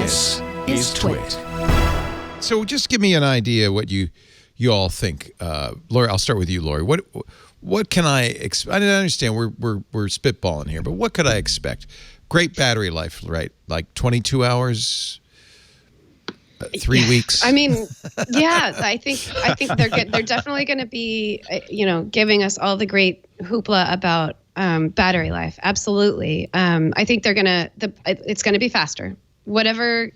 This is TWiT. So just give me an idea what you all think. Lory, I'll start with you, Lory. What can I expect? I didn't understand. We're spitballing here, but what could I expect? Great battery life, right? Like 22 hours, 3 weeks. I mean, yeah, I think they're definitely going to be, giving us all the great hoopla about battery life. Absolutely. I think it's going to be faster. Whatever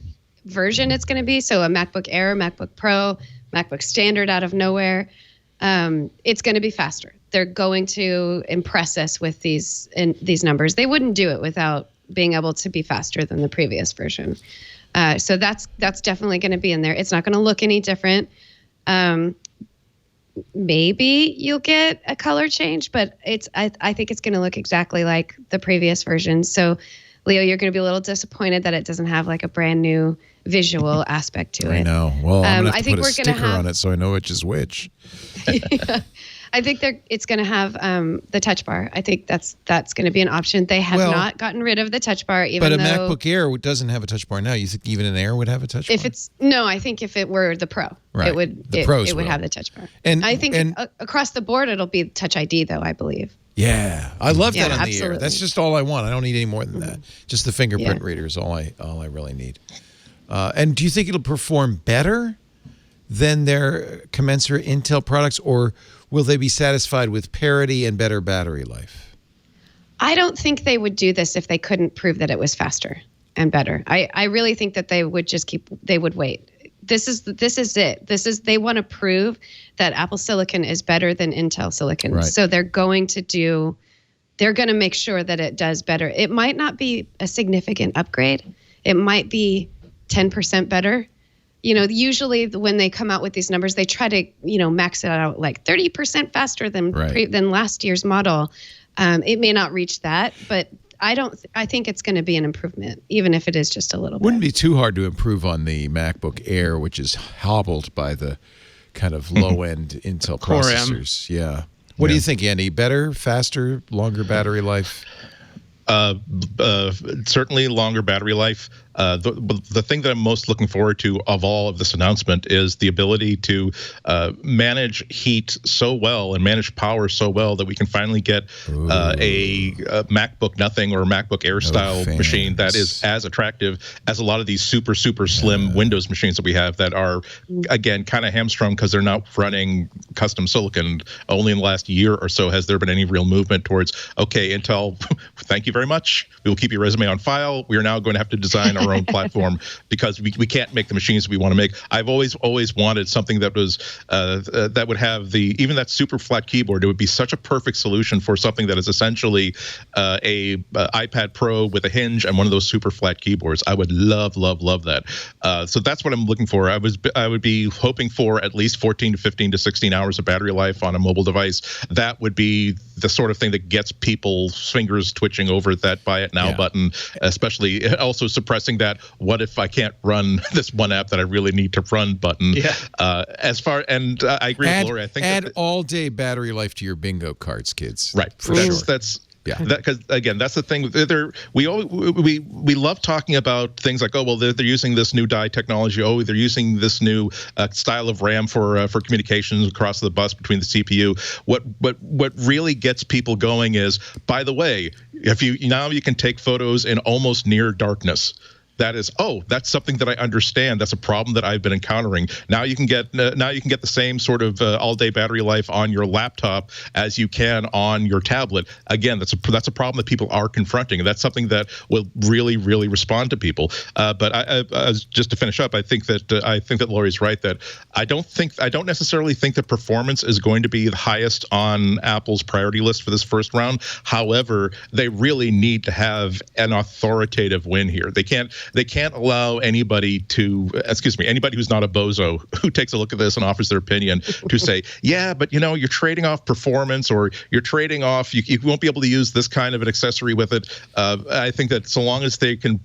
version it's going to be. So a MacBook Air, MacBook Pro, MacBook Standard out of nowhere. It's going to be faster. They're going to impress us with these numbers. They wouldn't do it without being able to be faster than the previous version. So that's definitely going to be in there. It's not going to look any different. Maybe you'll get a color change, but I think it's going to look exactly like the previous version. So, Leo, you're going to be a little disappointed that it doesn't have like a brand new visual aspect to it. I know. Well, I'm going to have to put a sticker on it so I know which is which. Yeah. I think it's going to have the touch bar. I think that's going to be an option. They have not gotten rid of the touch bar, even though. But a MacBook Air doesn't have a touch bar now. You think even an Air would have a touch bar? I think if it were the Pro, right. it would have the touch bar. And I think across the board it'll be Touch ID, though, I believe. Yeah, I love that on absolutely. the Air. That's just all I want. I don't need any more than that. Just the fingerprint reader is all I really need. And do you think it'll perform better than their commensurate Intel products, or will they be satisfied with parity and better battery life? I don't think they would do this if they couldn't prove that it was faster and better. I really think that they would they would wait. This is it. They want to prove that Apple Silicon is better than Intel Silicon. Right. So they're going to make sure that it does better. It might not be a significant upgrade. It might be 10% better. Usually when they come out with these numbers, they try to, max it out like 30% faster than last year's model. It may not reach that, but I think it's going to be an improvement, even if it is just a little bit. Wouldn't be too hard to improve on the MacBook Air, which is hobbled by the kind of low-end Intel processors. Yeah. What do you think, Andy? Better, faster, longer battery life? Certainly longer battery life. The thing that I'm most looking forward to of all of this announcement is the ability to manage heat so well and manage power so well that we can finally get a MacBook Nothing or MacBook Air style machine that is as attractive as a lot of these super slim Windows machines that we have that are, again, kind of hamstrung because they're not running custom silicon. Only in the last year or so has there been any real movement towards, okay, Intel, thank you very much. We will keep your resume on file. We are now going to have to design our own platform because we can't make the machines we want to make. I've always wanted something that was that would have even that super flat keyboard. It would be such a perfect solution for something that is essentially a iPad Pro with a hinge and one of those super flat keyboards. I would love that. So that's what I'm looking for. I would be hoping for at least 14 to 15 to 16 hours of battery life on a mobile device. That would be the sort of thing that gets people's fingers twitching over that buy it now button, especially also suppressing that what if I can't run this one app that I really need to run button. I agree with Lory. I think add all day battery life to your bingo cards, kids. Right. For sure. Because again, that's the thing. We love talking about things like, they're using this new die technology. They're using this new style of RAM for communications across the bus between the CPU. What really gets people going is, by the way, if you can take photos in almost near darkness. That is, that's something that I understand. That's a problem that I've been encountering. Now you can get the same sort of all-day battery life on your laptop as you can on your tablet. Again, that's a problem that people are confronting, and that's something that will really respond to people. But I just to finish up, I think that Lory's right that I don't necessarily think that performance is going to be the highest on Apple's priority list for this first round. However, they really need to have an authoritative win here. They can't allow anybody who's not a bozo who takes a look at this and offers their opinion to say, but you're trading off performance, or you're trading off, you won't be able to use this kind of an accessory with it. I think that so long as they can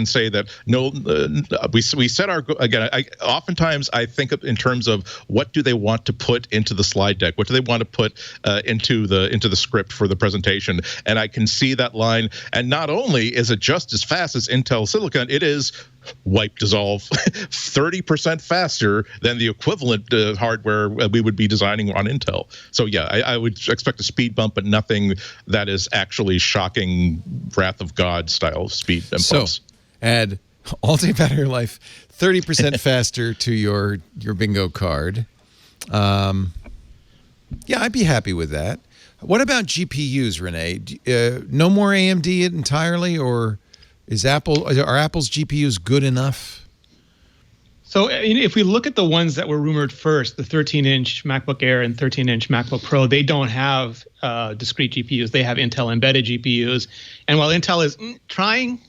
say that, no, we set our, again, oftentimes I think in terms of what do they want to put into the slide deck? What do they want to put into the script for the presentation? And I can see that line. And not only is it just as fast as Intel Silicon, silicon, it is wipe dissolve 30% faster than the equivalent hardware we would be designing on Intel. So yeah, I would expect a speed bump, but nothing that is actually shocking wrath of God style speed bumps. So add all-day battery life 30% faster to your bingo card. Yeah, I'd be happy with that. What about GPUs, Rene? No more AMD entirely, or are Apple's GPUs good enough? So if we look at the ones that were rumored first, the 13-inch MacBook Air and 13-inch MacBook Pro, they don't have discrete GPUs. They have Intel embedded GPUs. And while Intel is trying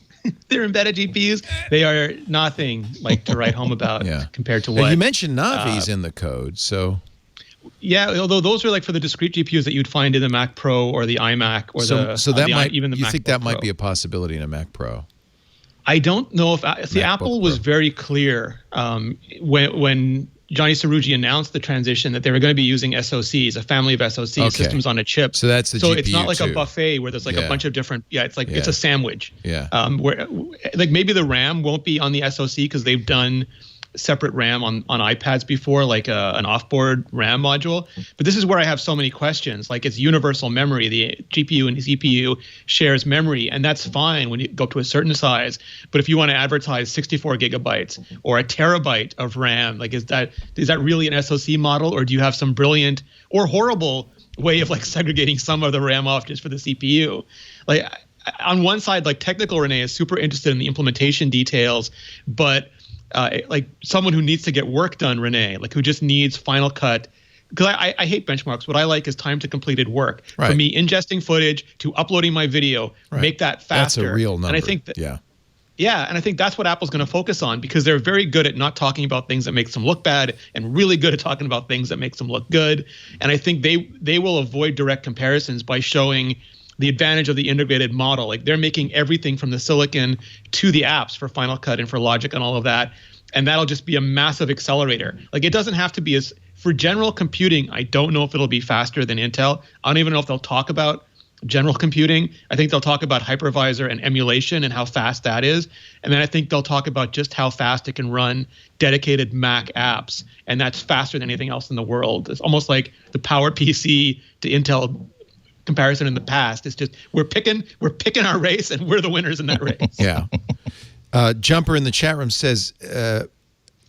their embedded GPUs, they are nothing like to write home about compared to what. You mentioned Navi's in the code, so... Yeah, although those are like for the discrete GPUs that you'd find in the Mac Pro or the iMac or even the you MacBook think that might Pro. be a possibility in a Mac Pro? I don't know if Apple was very clear when Johnny Cerrugi announced the transition that they were going to be using SoCs, a family of SoC systems on a chip. So that's the GPU it's not like too. A buffet where there's like a bunch of different. Yeah, it's like it's a sandwich. Yeah. Where like maybe the RAM won't be on the SoC because they've done separate RAM on iPads before, like an off-board RAM module. But this is where I have so many questions. Like, it's universal memory. The GPU and the CPU shares memory, and that's fine when you go up to a certain size. But if you want to advertise 64 gigabytes or a terabyte of RAM, like is that really an SoC model, or do you have some brilliant or horrible way of like segregating some of the RAM off just for the CPU? Like, on one side, like technical Rene is super interested in the implementation details, but like someone who needs to get work done, Rene, like who just needs Final Cut, because I hate benchmarks. What I like is time to completed work. Right. For me, ingesting footage to uploading my video, make that faster. That's a real number. And I think that, and I think that's what Apple's going to focus on, because they're very good at not talking about things that makes them look bad and really good at talking about things that makes them look good. And I think they will avoid direct comparisons by showing the advantage of the integrated model. Like, they're making everything from the silicon to the apps for Final Cut and for Logic and all of that. And that'll just be a massive accelerator. Like, it doesn't have to be for general computing, I don't know if it'll be faster than Intel. I don't even know if they'll talk about general computing. I think they'll talk about hypervisor and emulation and how fast that is. And then I think they'll talk about just how fast it can run dedicated Mac apps. And that's faster than anything else in the world. It's almost like the PowerPC to Intel comparison in the past. It's just we're picking our race, and we're the winners in that race. Yeah. Jumper in the chat room says,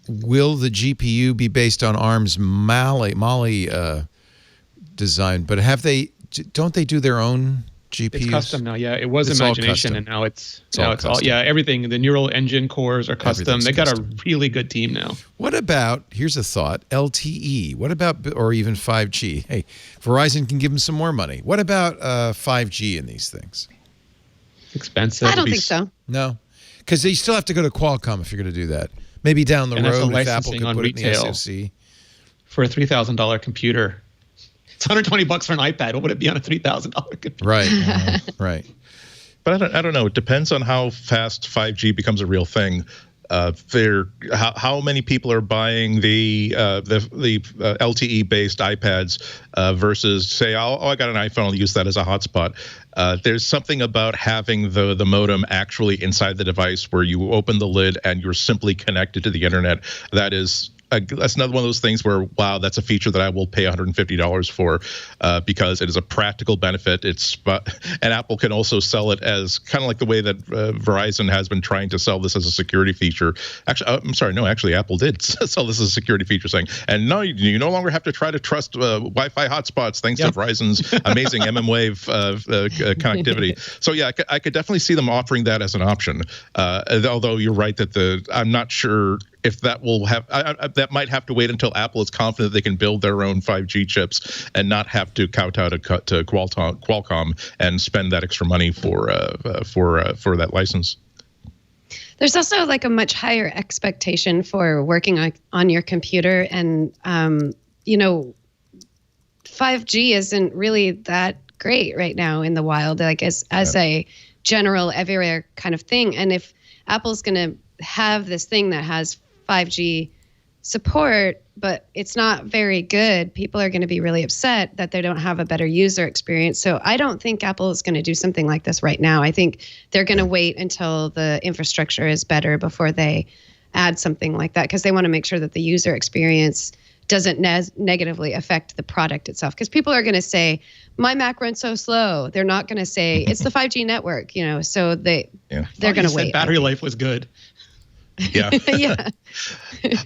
will the GPU be based on ARM's Mali design? But don't they do their own GPUs? It's custom now. Yeah, it was Imagination, and now it's all everything. The neural engine cores are custom. They got a really good team now. What about, here's a thought, LTE? What about, or even 5G? Hey, Verizon can give them some more money. What about 5G in these things? It's expensive. I don't think so. No, because you still have to go to Qualcomm if you're going to do that. Maybe down the road if Apple could put it in the SoC. For a $3,000 computer. It's $120 for an iPad. What would it be on a $3,000 computer? Right, right. But I don't know. It depends on how fast 5G becomes a real thing. How many people are buying the LTE based iPads versus say, I got an iPhone, I'll use that as a hotspot. There's something about having the modem actually inside the device where you open the lid and you're simply connected to the internet. That's another one of those things where, wow, that's a feature that I will pay $150 for because it is a practical benefit. And Apple can also sell it as kind of like the way that Verizon has been trying to sell this as a security feature. Actually, Apple did sell this as a security feature, saying, and no, you no longer have to try to trust Wi-Fi hotspots thanks to Verizon's amazing mmWave connectivity. So yeah, I could definitely see them offering that as an option. Although you're right that I'm not sure if that will have that might have to wait until Apple is confident they can build their own 5G chips and not have to kowtow to Qualcomm and spend that extra money for that license. There's also like a much higher expectation for working on your computer, and 5G isn't really that great right now in the wild, like as a general everywhere kind of thing. And if Apple's going to have this thing that has 5G support, but it's not very good, people are going to be really upset that they don't have a better user experience. So I don't think Apple is going to do something like this right now. I think they're going to wait until the infrastructure is better before they add something like that, because they want to make sure that the user experience doesn't negatively affect the product itself. Because people are going to say, my Mac runs so slow. They're not going to say it's the 5G network, so they're going to wait. Battery life was good. Yeah. Yeah.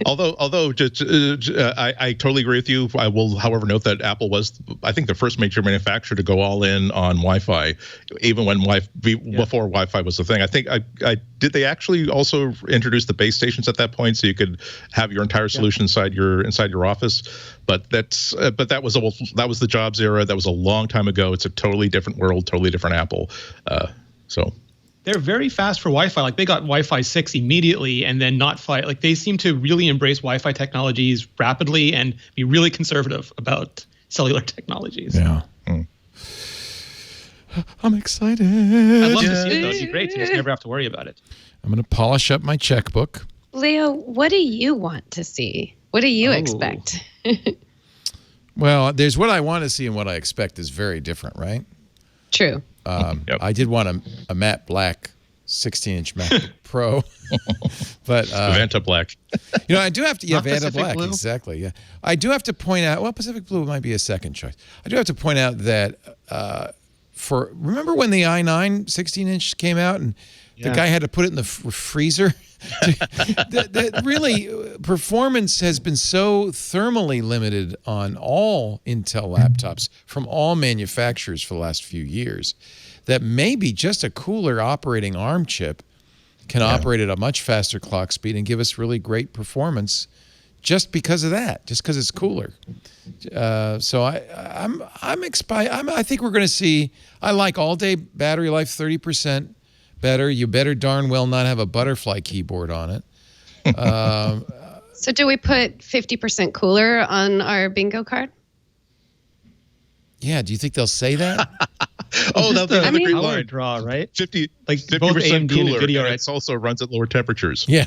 Although I totally agree with you. I will, however, note that Apple was, I think, the first major manufacturer to go all in on Wi-Fi, even when before Wi-Fi was a thing. I think did they actually also introduce the base stations at that point, so you could have your entire solution inside your office. But that was the Jobs era. That was a long time ago. It's a totally different world, totally different Apple. So. They're very fast for Wi-Fi. Like, they got Wi-Fi 6 immediately, and then not 5. Like, they seem to really embrace Wi-Fi technologies rapidly and be really conservative about cellular technologies. Yeah. I'm excited. I'd love to see it. That would be great. You just never have to worry about it. I'm going to polish up my checkbook. Leo, what do you want to see? What do you expect? Well, there's what I want to see and what I expect is very different, right? True. I did want a matte black 16-inch MacBook Pro, but Vanta black. I do have to. Yeah, Vanta black. Blue? Exactly. Yeah, I do have to point out. Well, Pacific Blue might be a second choice. I do have to point out that remember when the i9 16-inch came out and the guy had to put it in the freezer. that really performance has been so thermally limited on all Intel laptops from all manufacturers for the last few years that maybe just a cooler operating ARM chip can operate at a much faster clock speed and give us really great performance just because of that, just because it's cooler. So I think we're going to see. I like all-day battery life, 30% better. You better darn well not have a butterfly keyboard on it. So do we put 50% cooler on our bingo card? Yeah, do you think they'll say that? That's a great power line. draw, right? 50% both AMD and cooler. NVIDIA, And right? it also runs at lower temperatures. Yeah,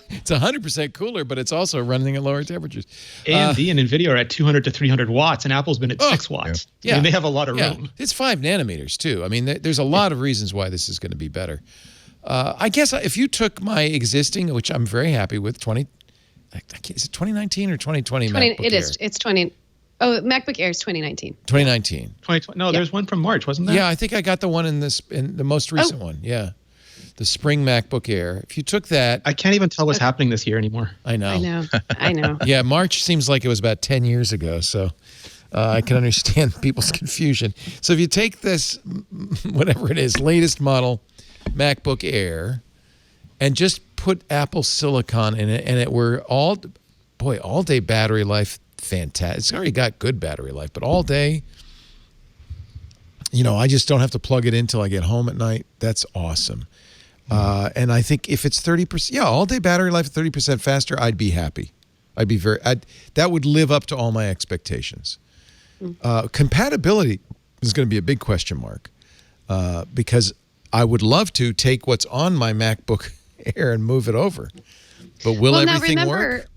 it's 100% cooler, but it's also running at lower temperatures. AMD and NVIDIA are at 200 to 300 watts, and Apple's been at 6 watts. Yeah. I mean, they have a lot of room. It's 5 nanometers, too. I mean, there's a lot of reasons why this is going to be better. I guess if you took my existing, which I'm very happy with, is it 2019 or 2020 MacBook It Air? is. It's 20. Oh, MacBook Air is 2019. 2019. 2020. No, there's one from March, wasn't there? Yeah, I think I got the one in the most recent one. Yeah, the spring MacBook Air. If you took that, I can't even tell what's happening this year anymore. I know. I know. Yeah, March seems like it was about 10 years ago, so I can understand people's confusion. So if you take this, whatever it is, latest model MacBook Air, and just put Apple Silicon in it, and it were all-day battery life, fantastic. It's already got good battery life, but all day, I just don't have to plug it in till I get home at night. That's awesome. And I think if it's 30%, all-day battery life 30% faster, I'd be happy. That would live up to all my expectations. Compatibility is going to be a big question mark because I would love to take what's on my MacBook Air and move it over. But will everything work?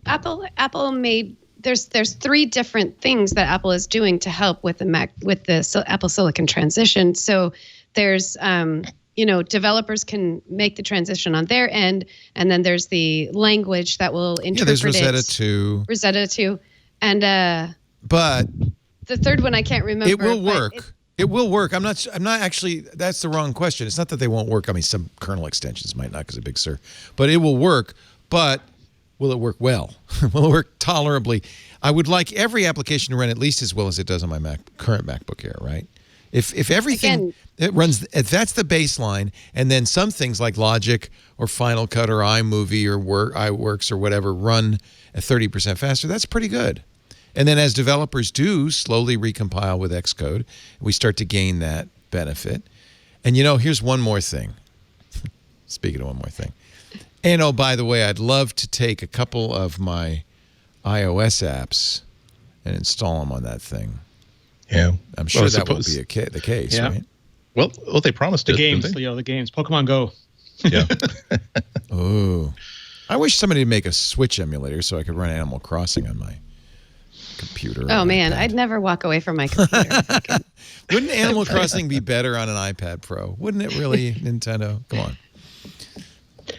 Apple made there's 3 different things that Apple is doing to help with the Apple Silicon transition. So there's developers can make the transition on their end, and then there's the language that will interpret there's Rosetta 2. Rosetta 2. And but the third one I can't remember. It will work. It will work. I'm not actually, that's the wrong question. It's not that they won't work. I mean, some kernel extensions might not because of Big Sur. But it will work. But will it work well? Will it work tolerably? I would like every application to run at least as well as it does on my current MacBook Air, right? If everything, it runs, if that's the baseline, and then some things like Logic or Final Cut or iMovie or iWorks or whatever run at 30% faster, that's pretty good. And then as developers do slowly recompile with Xcode, we start to gain that benefit. And here's one more thing. Speaking of one more thing. And by the way, I'd love to take a couple of my iOS apps and install them on that thing. Yeah. I'm sure that won't be the case, right? Well, they promised the games, Leo, the games. Pokemon Go. Yeah. Oh. I wish somebody would make a Switch emulator so I could run Animal Crossing on my computer. Oh man, I'd never walk away from my computer. Wouldn't Animal Crossing be better on an iPad Pro? Wouldn't it really, Nintendo? Come on.